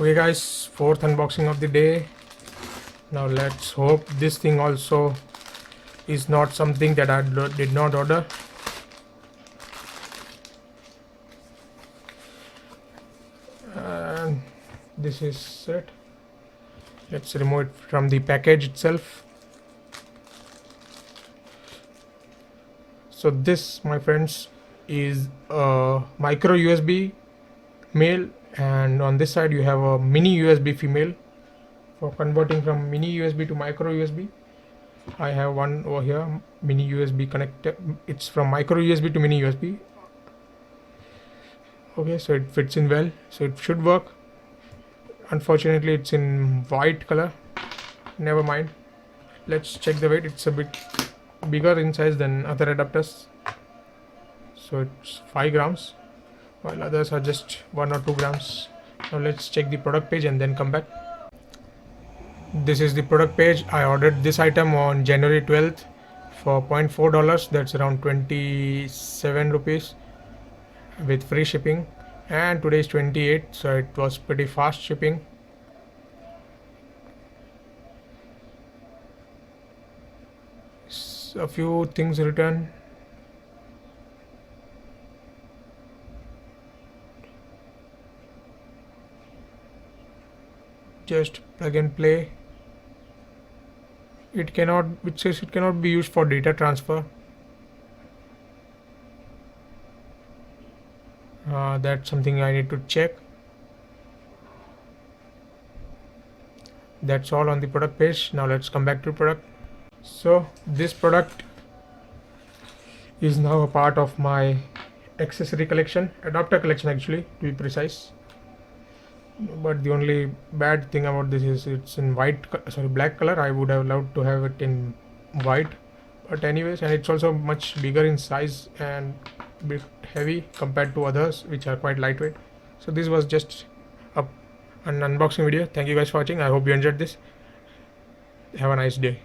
Okay guys, fourth unboxing of the day. Now let's hope this thing also is not something that I did not order. And this is it. Let's remove it from the package itself. So this, my friends, is a micro USB male, and on this side you have a mini USB female for converting from mini USB to micro USB. I have one over here, mini USB connector. It's from micro USB to mini USB. Okay, so it fits in well, so it should work. Unfortunately it's in white color. Never mind, let's check the weight. It's a bit bigger in size than other adapters, so it's 5 grams while others are just 1 or 2 grams. Now let's check the product page and then come back. This is the product page. I ordered this item on January 12th for $0.4. That's around 27 rupees with free shipping, and today is 28th, so it was pretty fast shipping. A few things written. Just plug and play. It says it cannot be used for data transfer. That's something I need to check. That's all on the product page. Now let's come back to product. So this product is now a part of my accessory collection, adapter collection actually, to be precise. But the only bad thing about this is it's in black color. I would have loved to have it in white, but anyways, and it's also much bigger in size and a bit heavy compared to others which are quite lightweight. So this was just an unboxing video. Thank you guys for watching. I hope you enjoyed this. Have a nice day.